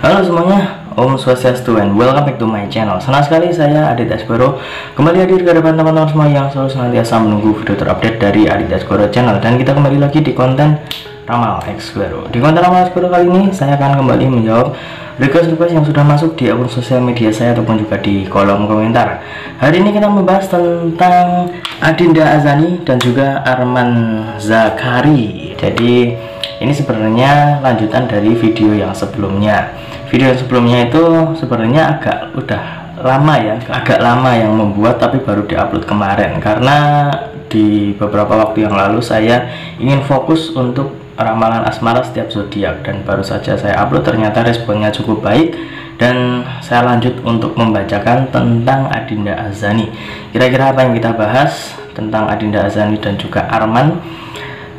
Halo semuanya, Om Swastiastu and welcome back to my channel. Senang sekali saya Adit Asgoro kembali hadir ke depan teman-teman semua yang selalu senantiasa menunggu video terupdate dari Adit Asgoro channel. Dan kita kembali lagi di konten Ramal Asgoro. Di konten Ramal Asgoro kali ini saya akan kembali menjawab request-request yang sudah masuk di akun sosial media saya ataupun juga di kolom komentar. Hari ini kita membahas tentang Adinda Azani dan juga Arman Zakari. Jadi ini sebenarnya lanjutan dari video yang sebelumnya. Video yang sebelumnya itu sebenarnya agak lama yang membuat, tapi baru diupload kemarin karena di beberapa waktu yang lalu saya ingin fokus untuk ramalan asmara setiap zodiak, dan baru saja saya upload ternyata responnya cukup baik dan saya lanjut untuk membacakan tentang Adinda Azani. Kira-kira apa yang kita bahas tentang Adinda Azani dan juga Arman?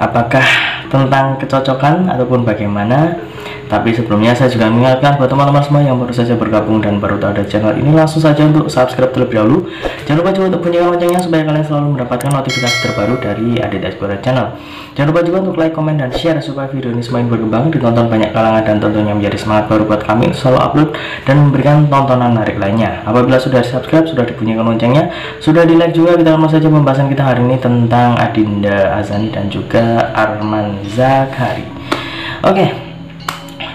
Apakah tentang kecocokan ataupun bagaimana? Tapi sebelumnya saya juga mengingatkan buat teman-teman semua yang baru saja bergabung dan baru tahu ada channel ini, langsung saja untuk subscribe terlebih dahulu. Jangan lupa juga untuk bunyikan loncengnya supaya kalian selalu mendapatkan notifikasi terbaru dari Adit Asgoro channel. Jangan lupa juga untuk like, komen, dan share supaya video ini semakin berkembang, ditonton banyak kalangan, dan tentunya menjadi semangat baru buat kami selalu upload dan memberikan tontonan menarik lainnya. Apabila sudah subscribe, sudah dibunyikan loncengnya, sudah di like juga, kita langsung saja pembahasan kita hari ini tentang Adinda Azani dan juga Arman Zakari. Oke.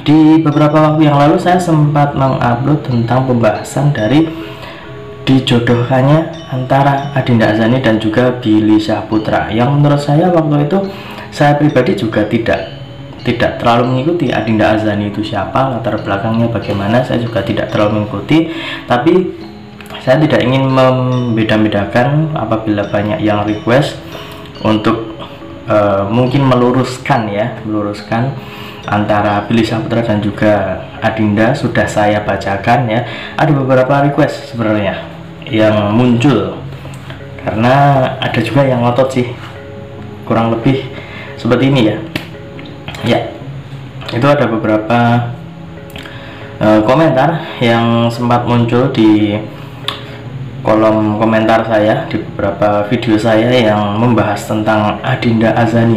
Di beberapa waktu yang lalu saya sempat mengupload tentang pembahasan dari dijodohkannya antara Adinda Azani dan juga Billy Syahputra, yang menurut saya waktu itu saya pribadi juga tidak terlalu mengikuti Adinda Azani itu siapa, latar belakangnya bagaimana, saya juga tidak terlalu mengikuti. Tapi saya tidak ingin membeda-bedakan apabila banyak yang request untuk mungkin meluruskan antara Billy Syahputra dan juga Adinda. Sudah saya bacakan ya. Ada beberapa request sebenarnya yang muncul karena ada juga yang ngotot sih, kurang lebih seperti ini ya. Ya, itu ada beberapa komentar yang sempat muncul di kolom komentar saya di beberapa video saya yang membahas tentang Adinda Azani.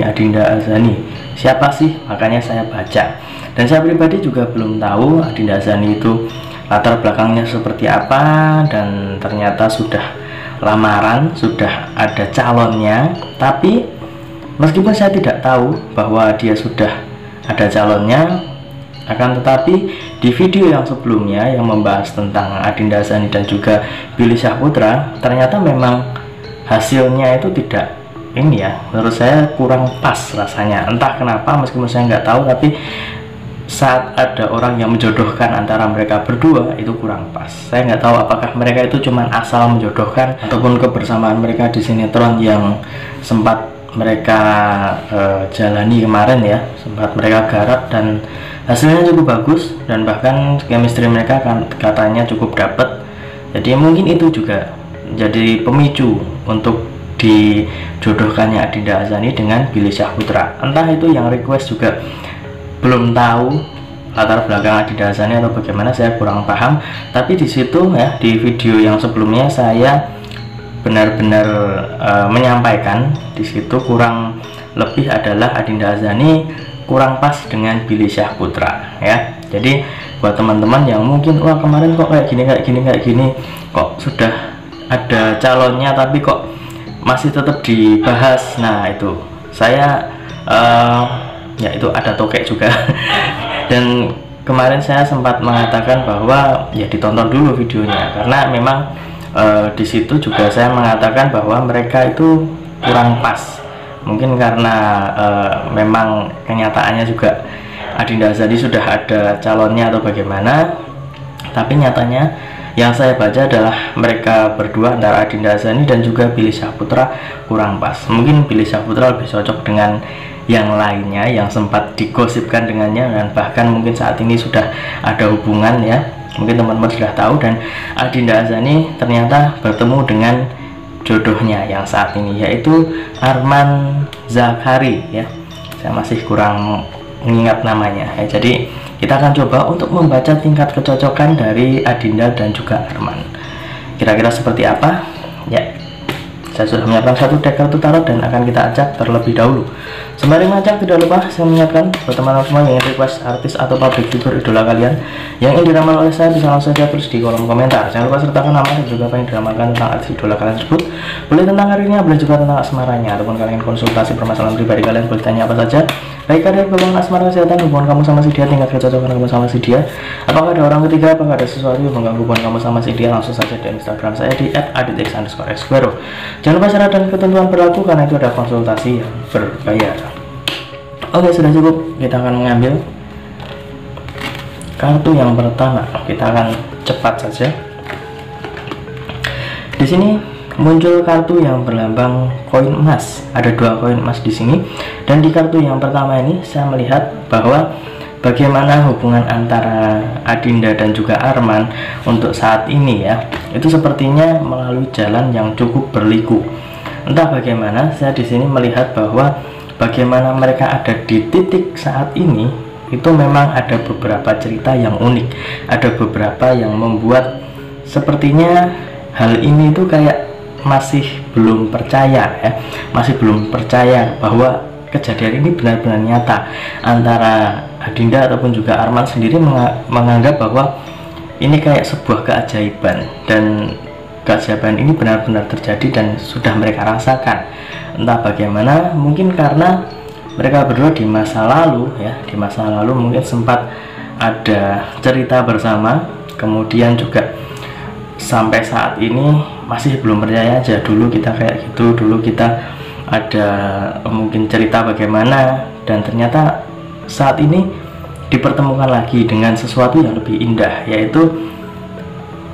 Siapa sih? Makanya saya baca. Dan saya pribadi juga belum tahu Adinda Azani itu latar belakangnya seperti apa, dan ternyata sudah lamaran, sudah ada calonnya. Tapi meskipun saya tidak tahu bahwa dia sudah ada calonnya, akan tetapi di video yang sebelumnya yang membahas tentang Adinda Azani dan juga Billy Syahputra, ternyata memang hasilnya itu tidak ini ya, menurut saya kurang pas rasanya. Entah kenapa, meskipun saya nggak tahu, tapi saat ada orang yang menjodohkan antara mereka berdua itu kurang pas. Saya nggak tahu apakah mereka itu cuma asal menjodohkan ataupun kebersamaan mereka di sinetron yang sempat mereka jalani kemarin ya, sempat mereka garap dan hasilnya cukup bagus, dan bahkan chemistry mereka katanya cukup dapat. Jadi mungkin itu juga jadi pemicu untuk dijodohkannya Adinda Azani dengan Billy Syahputra. Entah itu yang request juga belum tahu latar belakang Adinda Azani atau bagaimana, saya kurang paham. Tapi di situ ya, di video yang sebelumnya saya benar-benar menyampaikan di situ kurang lebih adalah Adinda Azani kurang pas dengan Billy Syahputra ya. Jadi buat teman-teman yang mungkin wah kemarin kok kayak gini, kok sudah ada calonnya tapi kok masih tetap dibahas, nah itu saya ya itu ada tokek juga. Dan kemarin saya sempat mengatakan bahwa ya ditonton dulu videonya, karena memang di situ juga saya mengatakan bahwa mereka itu kurang pas. Mungkin karena memang kenyataannya juga Adinda Azani sudah ada calonnya atau bagaimana. Tapi nyatanya yang saya baca adalah mereka berdua antara Adinda Azani dan juga Billy Syahputra kurang pas. Mungkin Billy Syahputra lebih cocok dengan yang lainnya yang sempat digosipkan dengannya, dan bahkan mungkin saat ini sudah ada hubungan ya. Mungkin teman-teman sudah tahu. Dan Adinda Azani ternyata bertemu dengan jodohnya yang saat ini, yaitu Arman Zakari ya. Saya masih kurang mengingat namanya ya. Jadi kita akan coba untuk membaca tingkat kecocokan dari Adinda dan juga Arman. Kira-kira seperti apa? Ya, saya sudah menyiapkan satu deck kartu tarot dan akan kita acak terlebih dahulu. Sembari mengacak, tidak lupa saya mengingatkan buat teman-teman semua yang ingin request artis atau public figure idola kalian yang ingin diramal oleh saya, bisa langsung saja tulis di kolom komentar. Jangan lupa sertakan nama dan juga apa yang diramalkan tentang artis idola kalian tersebut. Boleh tentang karirnya, boleh juga tentang asmaranya, ataupun kalian konsultasi permasalahan pribadi kalian, boleh tanya apa saja. Baik karir, hubungan asmara, kesehatan, hubungan kamu sama si dia, tingkat kecocokan kamu sama si dia, apakah ada orang ketiga, apakah ada sesuatu yang mengganggu hubungan kamu sama si dia, langsung saja di Instagram saya di @aditx_xquero. Jangan lupa syarat dan ketentuan berlaku karena itu ada konsultasi yang berbayar. Oke, sudah cukup. Kita akan mengambil kartu yang pertama. Kita akan cepat saja. Di sini muncul kartu yang berlambang koin emas. Ada 2 koin emas di sini. Dan di kartu yang pertama ini saya melihat bahwa bagaimana hubungan antara Adinda dan juga Arman untuk saat ini ya. Itu sepertinya melalui jalan yang cukup berliku. Entah bagaimana, saya di sini melihat bahwa bagaimana mereka ada di titik saat ini itu memang ada beberapa cerita yang unik, ada beberapa yang membuat sepertinya hal ini itu kayak masih belum percaya ya, masih belum percaya bahwa kejadian ini benar-benar nyata. Antara Adinda ataupun juga Arman sendiri menganggap bahwa ini kayak sebuah keajaiban, dan keajaiban ini benar-benar terjadi dan sudah mereka rasakan. Entah bagaimana, mungkin karena mereka berdua di masa lalu ya, di masa lalu mungkin sempat ada cerita bersama, kemudian juga sampai saat ini masih belum percaya aja. Dulu kita kayak gitu, dulu kita ada mungkin cerita bagaimana, dan ternyata saat ini dipertemukan lagi dengan sesuatu yang lebih indah, yaitu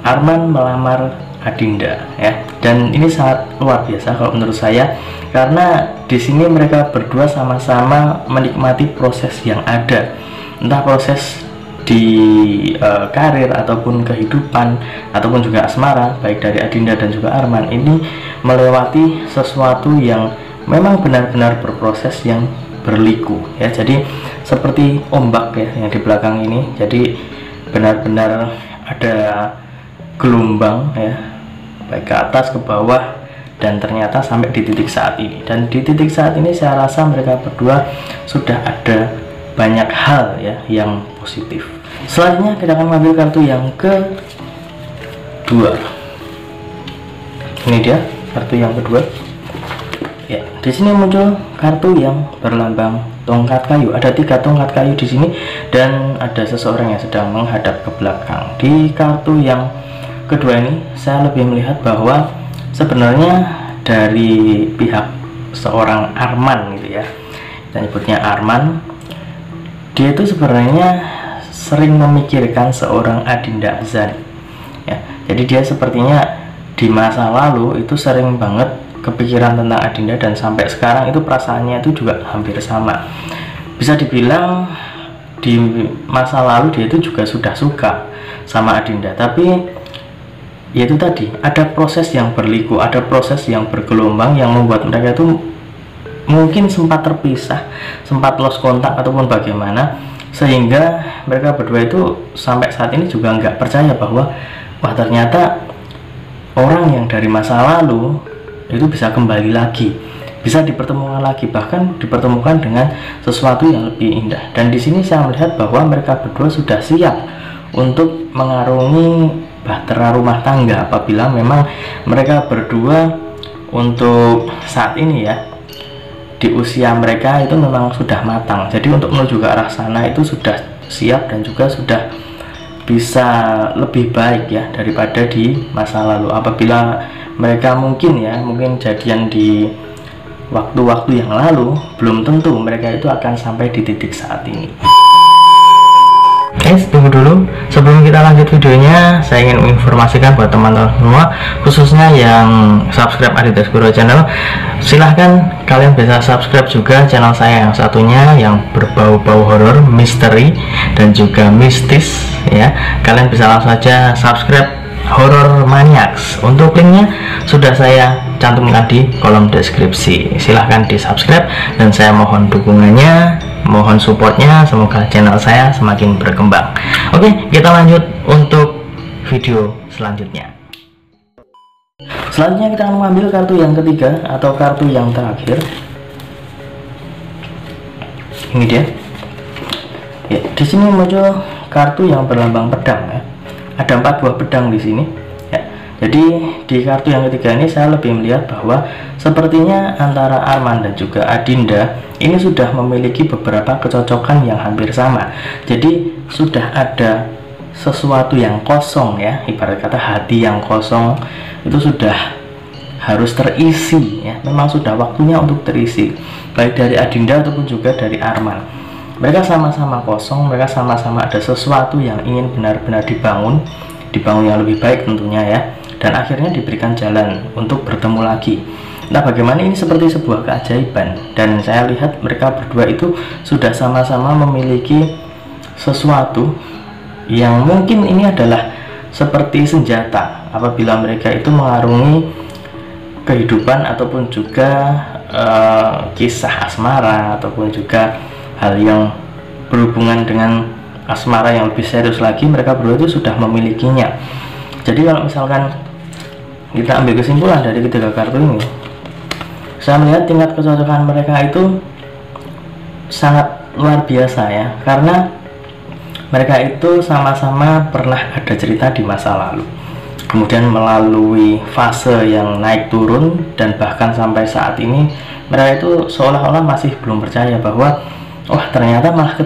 Arman melamar Adinda ya. Dan ini sangat luar biasa kalau menurut saya, karena di sini mereka berdua sama-sama menikmati proses yang ada, entah proses di karir ataupun kehidupan ataupun juga asmara, baik dari Adinda dan juga Arman ini melewati sesuatu yang memang benar-benar berproses yang berliku ya. Jadi seperti ombak ya yang di belakang ini, jadi benar-benar ada gelombang ya, baik ke atas ke bawah, dan ternyata sampai di titik saat ini. Dan di titik saat ini saya rasa mereka berdua sudah ada banyak hal ya yang positif. Selanjutnya kita akan mengambil kartu yang kedua. Ini dia kartu yang kedua. Ya, di sini muncul kartu yang berlambang tongkat kayu. Ada 3 tongkat kayu di sini, dan ada seseorang yang sedang menghadap ke belakang. Di kartu yang kedua ini saya lebih melihat bahwa sebenarnya dari pihak seorang Arman gitu ya, kita nyebutnya Arman, dia itu sebenarnya sering memikirkan seorang Adinda Azani ya. Jadi dia sepertinya di masa lalu itu sering banget kepikiran tentang Adinda, dan sampai sekarang itu perasaannya itu juga hampir sama. Bisa dibilang di masa lalu dia itu juga sudah suka sama Adinda, tapi yaitu tadi ada proses yang berliku, ada proses yang bergelombang yang membuat mereka itu mungkin sempat terpisah, sempat lost kontak ataupun bagaimana, sehingga mereka berdua itu sampai saat ini juga nggak percaya bahwa wah ternyata orang yang dari masa lalu itu bisa kembali lagi, bisa dipertemukan lagi, bahkan dipertemukan dengan sesuatu yang lebih indah. Dan di sini saya melihat bahwa mereka berdua sudah siap untuk mengarungi bahtera rumah tangga apabila memang mereka berdua untuk saat ini ya, di usia mereka itu memang sudah matang. Jadi untuk menuju ke arah sana itu sudah siap dan juga sudah bisa lebih baik ya daripada di masa lalu. Apabila mereka mungkin jadian di waktu-waktu yang lalu, belum tentu mereka itu akan sampai di titik saat ini. Guys, tunggu dulu. Sebelum kita lanjut videonya, saya ingin menginformasikan buat teman-teman semua, khususnya yang subscribe Aditx_quero channel, silahkan kalian bisa subscribe juga channel saya yang satunya yang berbau-bau horor, misteri, dan juga mistis ya. Kalian bisa langsung saja subscribe Horror Maniacs. Untuk linknya sudah saya cantumkan di kolom deskripsi. Silahkan di subscribe, dan saya mohon dukungannya, mohon supportnya, semoga channel saya semakin berkembang. Oke, kita lanjut untuk video selanjutnya. Selanjutnya kita akan mengambil kartu yang ketiga atau kartu yang terakhir. Ini dia. Ya, di sini muncul kartu yang berlambang pedang ya. Ada 4 buah pedang di sini. Ya. Jadi di kartu yang ketiga ini saya lebih melihat bahwa sepertinya antara Arman dan juga Adinda ini sudah memiliki beberapa kecocokan yang hampir sama. Jadi sudah ada sesuatu yang kosong ya, ibarat kata hati yang kosong itu sudah harus terisi ya. Memang sudah waktunya untuk terisi, baik dari Adinda ataupun juga dari Arman. Mereka sama-sama kosong, mereka sama-sama ada sesuatu yang ingin benar-benar dibangun yang lebih baik tentunya ya, dan akhirnya diberikan jalan untuk bertemu lagi. Nah, bagaimana ini seperti sebuah keajaiban, dan saya lihat mereka berdua itu sudah sama-sama memiliki sesuatu yang mungkin ini adalah seperti senjata apabila mereka itu mengarungi kehidupan ataupun juga kisah asmara ataupun juga hal yang berhubungan dengan asmara yang lebih serius lagi. Mereka berdua itu sudah memilikinya. Jadi kalau misalkan kita ambil kesimpulan dari ketiga kartu ini, saya melihat tingkat kecocokan mereka itu sangat luar biasa ya, karena mereka itu sama-sama pernah ada cerita di masa lalu, kemudian melalui fase yang naik turun, dan bahkan sampai saat ini mereka itu seolah-olah masih belum percaya bahwa wah ternyata malah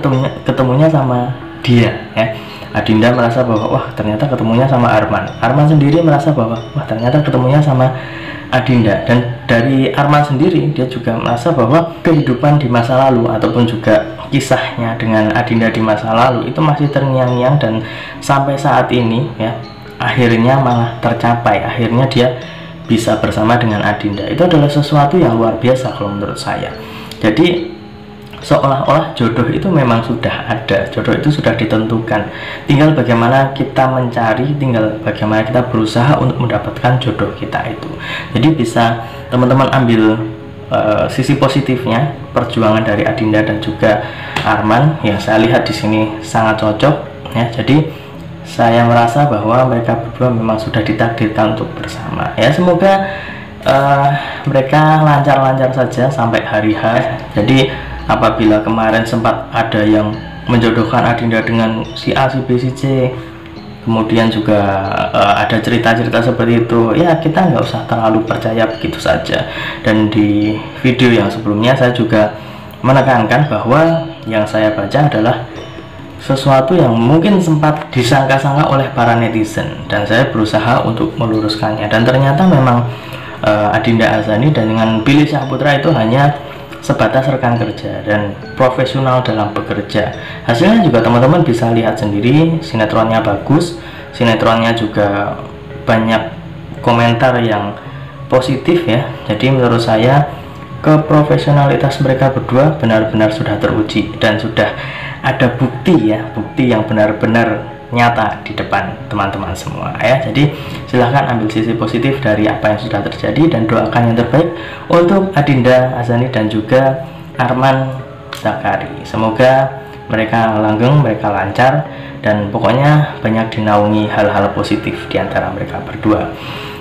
ketemunya sama dia ya. Adinda merasa bahwa wah ternyata ketemunya sama Arman. Arman sendiri merasa bahwa wah ternyata ketemunya sama Adinda, dan dari Arman sendiri dia juga merasa bahwa kehidupan di masa lalu ataupun juga kisahnya dengan Adinda di masa lalu itu masih terngiang-ngiang, dan sampai saat ini ya akhirnya malah tercapai. Akhirnya dia bisa bersama dengan Adinda. Itu adalah sesuatu yang luar biasa kalau menurut saya. Jadi seolah-olah jodoh itu memang sudah ada, jodoh itu sudah ditentukan, tinggal bagaimana kita mencari, tinggal bagaimana kita berusaha untuk mendapatkan jodoh kita itu. Jadi bisa teman-teman ambil sisi positifnya, perjuangan dari Adinda dan juga Arman yang saya lihat di sini sangat cocok ya. Jadi saya merasa bahwa mereka berdua memang sudah ditakdirkan untuk bersama ya. Semoga mereka lancar-lancar saja sampai hari H. Jadi apabila kemarin sempat ada yang menjodohkan Adinda dengan si A, si B, si C, kemudian juga ada cerita-cerita seperti itu ya, kita nggak usah terlalu percaya begitu saja. Dan di video yang sebelumnya saya juga menekankan bahwa yang saya baca adalah sesuatu yang mungkin sempat disangka-sangka oleh para netizen, dan saya berusaha untuk meluruskannya. Dan ternyata memang Adinda Azhani dan dengan Billy Syahputra itu hanya sebatas rekan kerja dan profesional dalam bekerja. Hasilnya juga teman-teman bisa lihat sendiri, sinetronnya bagus, sinetronnya juga banyak komentar yang positif ya. Jadi menurut saya keprofesionalitas mereka berdua benar-benar sudah teruji, dan sudah ada bukti ya, bukti yang benar-benar nyata di depan teman-teman semua ya. Jadi silahkan ambil sisi positif dari apa yang sudah terjadi, dan doakan yang terbaik untuk Adinda Azhani dan juga Arman Zakari. Semoga mereka langgeng, mereka lancar, dan pokoknya banyak dinaungi hal-hal positif di antara mereka berdua.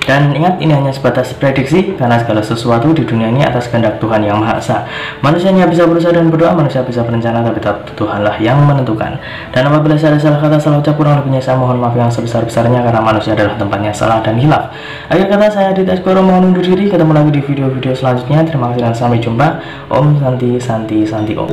Dan ingat, ini hanya sebatas prediksi, karena segala sesuatu di dunia ini atas kehendak Tuhan yang Maha Esa. Manusianya bisa berusaha dan berdoa, manusia bisa berencana, tapi tetap Tuhanlah yang menentukan. Dan apabila saya ada salah kata, salah ucap, kurang lebihnya saya mohon maaf yang sebesar-besarnya, karena manusia adalah tempatnya salah dan hilaf. Akhir kata, saya Adit Eskoro mohon undur diri. Ketemu lagi di video-video selanjutnya. Terima kasih dan sampai jumpa. Om Santi Santi Santi Om.